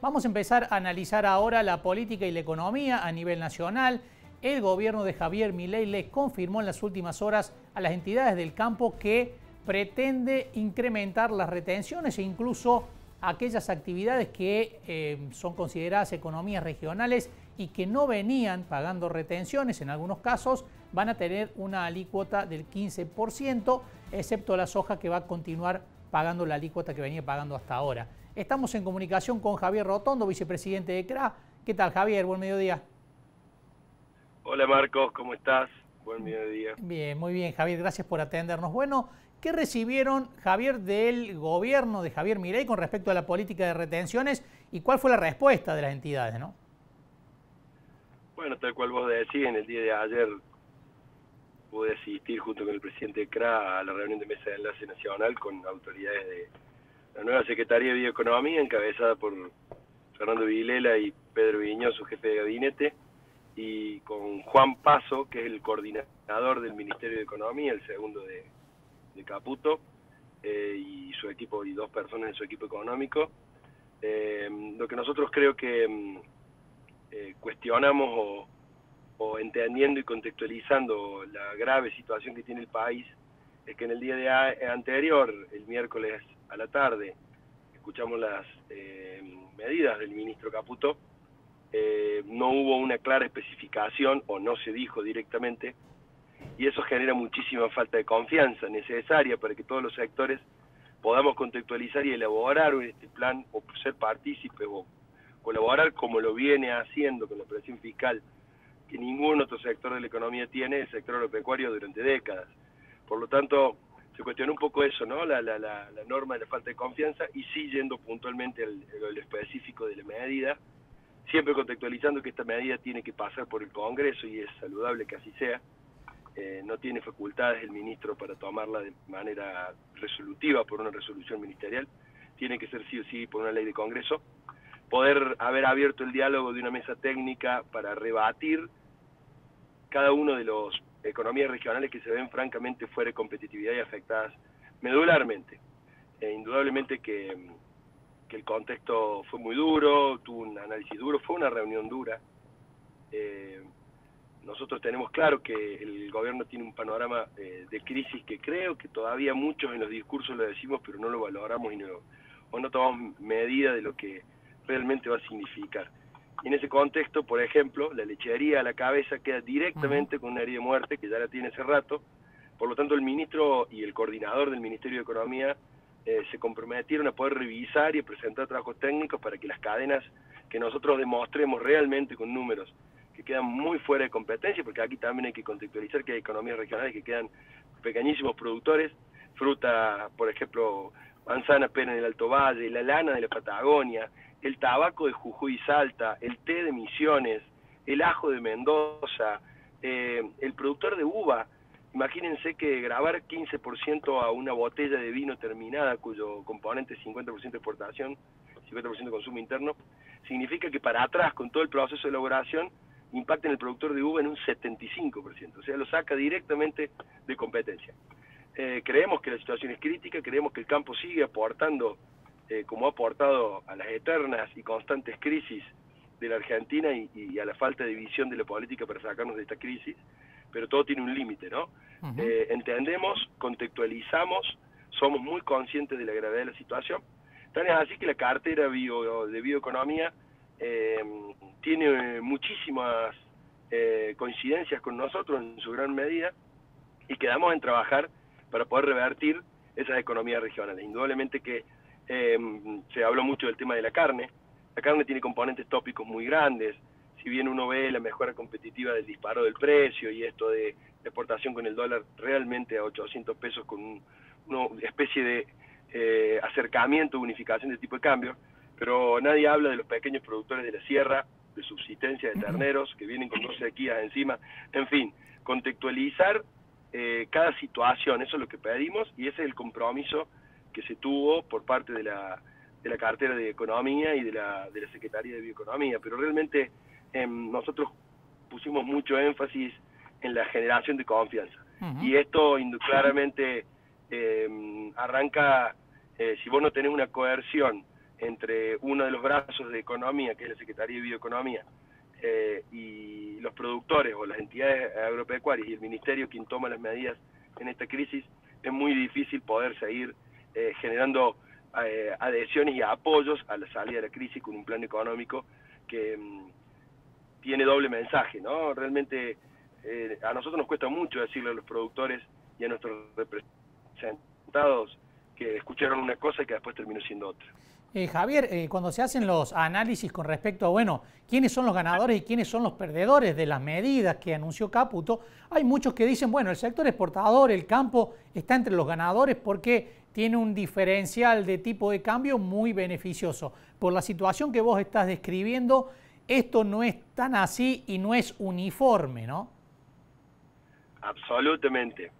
Vamos a empezar a analizar ahora la política y la economía a nivel nacional. El gobierno de Javier Milei le confirmó en las últimas horas a las entidades del campo que pretende incrementar las retenciones e incluso aquellas actividades que son consideradas economías regionales y que no venían pagando retenciones, en algunos casos van a tener una alícuota del 15%, excepto la soja, que va a continuar pagando la alícuota que venía pagando hasta ahora. Estamos en comunicación con Javier Rotondo, vicepresidente de CRA. ¿Qué tal, Javier? Buen mediodía. Hola Marcos, ¿cómo estás? Buen mediodía. Bien, muy bien, Javier, gracias por atendernos. Bueno, ¿qué recibieron, Javier, del gobierno de Javier Milei con respecto a la política de retenciones y cuál fue la respuesta de las entidades, no? Bueno, tal cual vos decís, en el día de ayer pude asistir junto con el presidente de CRA a la reunión de Mesa de Enlace Nacional con autoridades de la nueva Secretaría de Bioeconomía, encabezada por Fernando Vilela y Pedro Viñó, su jefe de gabinete, y con Juan Paso, que es el coordinador del Ministerio de Economía, el segundo de Caputo, y su equipo, y dos personas de su equipo económico. Lo que nosotros creo que cuestionamos o entendiendo y contextualizando la grave situación que tiene el país, es que en el día anterior, el miércoles a la tarde, escuchamos las medidas del ministro Caputo. No hubo una clara especificación o no se dijo directamente, y eso genera muchísima falta de confianza necesaria para que todos los sectores podamos contextualizar y elaborar este plan, o ser partícipes o colaborar como lo viene haciendo con la presión fiscal que ningún otro sector de la economía tiene, el sector agropecuario, durante décadas. Por lo tanto, se cuestiona un poco eso, ¿no? La norma de la falta de confianza, y sí yendo puntualmente al específico de la medida, siempre contextualizando que esta medida tiene que pasar por el Congreso, y es saludable que así sea. No tiene facultades el ministro para tomarla de manera resolutiva por una resolución ministerial, tiene que ser sí o sí por una ley de Congreso. Poder haber abierto el diálogo de una mesa técnica para rebatir cada uno de los economías regionales que se ven francamente fuera de competitividad y afectadas medularmente. Indudablemente que el contexto fue muy duro, tuvo un análisis duro, fue una reunión dura. Nosotros tenemos claro que el gobierno tiene un panorama de crisis que creo que todavía muchos en los discursos lo decimos, pero no lo valoramos o no tomamos medida de lo que realmente va a significar. Y en ese contexto, por ejemplo, la lechería a la cabeza queda directamente con una herida de muerte que ya la tiene hace rato. Por lo tanto, el ministro y el coordinador del Ministerio de Economía se comprometieron a poder revisar y presentar trabajos técnicos para que las cadenas, que nosotros demostremos realmente con números que quedan muy fuera de competencia, porque aquí también hay que contextualizar que hay economías regionales que quedan pequeñísimos productores, fruta, por ejemplo, manzana, pera en el Alto Valle, la lana de la Patagonia, el tabaco de Jujuy y Salta, el té de Misiones, el ajo de Mendoza, el productor de uva. Imagínense que grabar 15% a una botella de vino terminada, cuyo componente es 50% exportación, 50% consumo interno, significa que para atrás, con todo el proceso de elaboración, impacta en el productor de uva en un 75%, o sea, lo saca directamente de competencia. Creemos que la situación es crítica, creemos que el campo sigue aportando, como ha aportado a las eternas y constantes crisis de la Argentina y a la falta de visión de la política para sacarnos de esta crisis, pero todo tiene un límite, ¿no? Entendemos, contextualizamos, somos muy conscientes de la gravedad de la situación. Tan es así que la cartera de bioeconomía tiene muchísimas coincidencias con nosotros en su gran medida, y quedamos en trabajar para poder revertir esas economías regionales. Indudablemente que se habló mucho del tema de la carne. La carne tiene componentes tópicos muy grandes. Si bien uno ve la mejora competitiva del disparo del precio y esto de exportación con el dólar realmente a 800 pesos, con una especie de acercamiento, unificación del tipo de cambio, pero nadie habla de los pequeños productores de la sierra, de subsistencia de terneros, que vienen con 2 sequías encima. En fin, contextualizar cada situación, eso es lo que pedimos, y ese es el compromiso que se tuvo por parte de la cartera de Economía y de la Secretaría de Bioeconomía. Pero realmente nosotros pusimos mucho énfasis en la generación de confianza. Y esto claramente arranca, si vos no tenés una coerción entre uno de los brazos de economía, que es la Secretaría de Bioeconomía, y los productores o las entidades agropecuarias y el Ministerio quien toma las medidas en esta crisis, es muy difícil poder seguir generando adhesiones y apoyos a la salida de la crisis con un plan económico que tiene doble mensaje, ¿no? Realmente a nosotros nos cuesta mucho decirle a los productores y a nuestros representados que escucharon una cosa y que después terminó siendo otra. Javier, cuando se hacen los análisis con respecto a, bueno, quiénes son los ganadores y quiénes son los perdedores de las medidas que anunció Caputo, hay muchos que dicen, bueno, el sector exportador, el campo, está entre los ganadores porque tiene un diferencial de tipo de cambio muy beneficioso. Por la situación que vos estás describiendo, esto no es tan así y no es uniforme, ¿no? Absolutamente.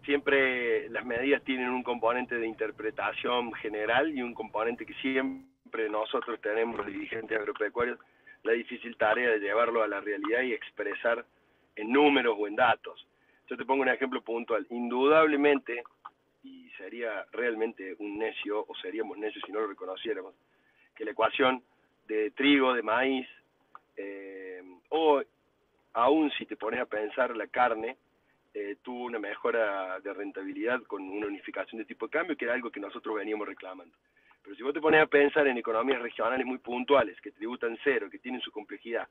Siempre las medidas tienen un componente de interpretación general y un componente que siempre nosotros tenemos, los dirigentes agropecuarios, la difícil tarea de llevarlo a la realidad y expresar en números o en datos. Yo te pongo un ejemplo puntual. Indudablemente, y sería realmente un necio, o seríamos necios si no lo reconociéramos, que la ecuación de trigo, de maíz, o aún si te pones a pensar la carne, tuvo una mejora de rentabilidad con una unificación de tipo de cambio, que era algo que nosotros veníamos reclamando. Pero si vos te pones a pensar en economías regionales muy puntuales, que tributan cero, que tienen su complejidad,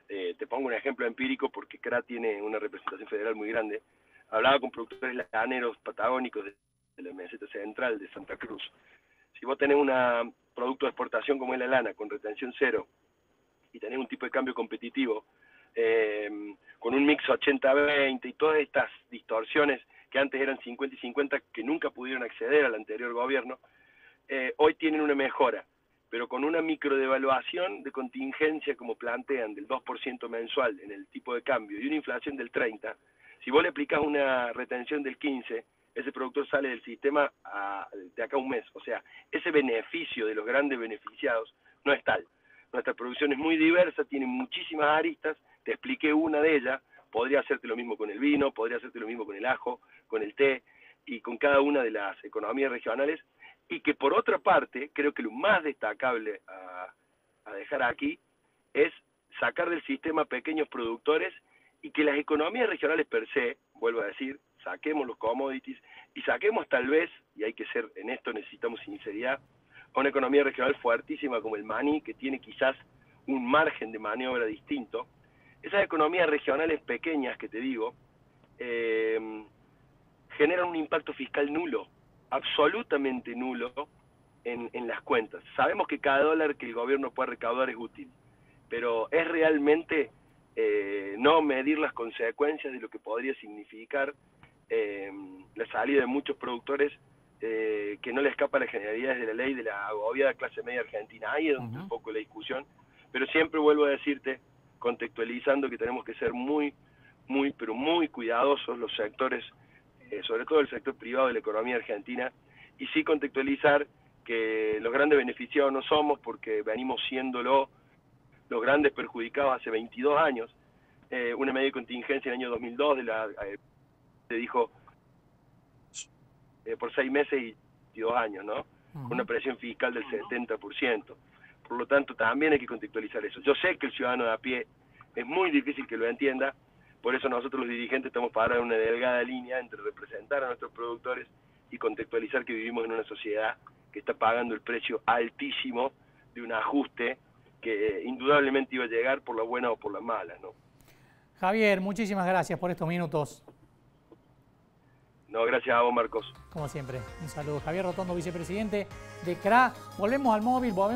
te pongo un ejemplo empírico porque CRA tiene una representación federal muy grande, hablaba con productores laneros patagónicos de la meseta central de Santa Cruz. Si vos tenés un producto de exportación como es la lana, con retención cero, y tenés un tipo de cambio competitivo, con un mix 80-20 y todas estas distorsiones que antes eran 50 y 50 que nunca pudieron acceder al anterior gobierno, hoy tienen una mejora, pero con una microdevaluación de contingencia como plantean del 2% mensual en el tipo de cambio y una inflación del 30%, si vos le aplicás una retención del 15%, ese productor sale del sistema de acá a un mes. O sea, ese beneficio de los grandes beneficiados no es tal. Nuestra producción es muy diversa, tiene muchísimas aristas, te expliqué una de ellas, podría hacerte lo mismo con el vino, podría hacerte lo mismo con el ajo, con el té y con cada una de las economías regionales, y que por otra parte, creo que lo más destacable a dejar aquí es sacar del sistema pequeños productores y que las economías regionales per se, vuelvo a decir, saquemos los commodities y saquemos tal vez, y hay que ser, en esto necesitamos sinceridad, a una economía regional fuertísima como el maní, que tiene quizás un margen de maniobra distinto. Esas economías regionales pequeñas que te digo, generan un impacto fiscal nulo, absolutamente nulo en las cuentas. Sabemos que cada dólar que el gobierno pueda recaudar es útil, pero es realmente no medir las consecuencias de lo que podría significar la salida de muchos productores que no le escapa a las generalidades de la ley de la agobiada clase media argentina. Ahí es donde un poco la discusión, pero siempre vuelvo a decirte, contextualizando, que tenemos que ser muy cuidadosos los sectores, sobre todo el sector privado de la economía argentina, y sí contextualizar que los grandes beneficiados no somos, porque venimos siéndolo los grandes perjudicados hace 22 años. Una medida de contingencia en el año 2002 se dijo por 6 meses y 2 años, ¿no? Con una presión fiscal del 70%. Por lo tanto, también hay que contextualizar eso. Yo sé que el ciudadano de a pie es muy difícil que lo entienda, por eso nosotros los dirigentes estamos parados en una delgada línea entre representar a nuestros productores y contextualizar que vivimos en una sociedad que está pagando el precio altísimo de un ajuste que indudablemente iba a llegar por la buena o por la mala, ¿no? Javier, muchísimas gracias por estos minutos. No, gracias a vos, Marcos. Como siempre, un saludo. Javier Rotondo, vicepresidente de CRA. Volvemos al móvil, volvemos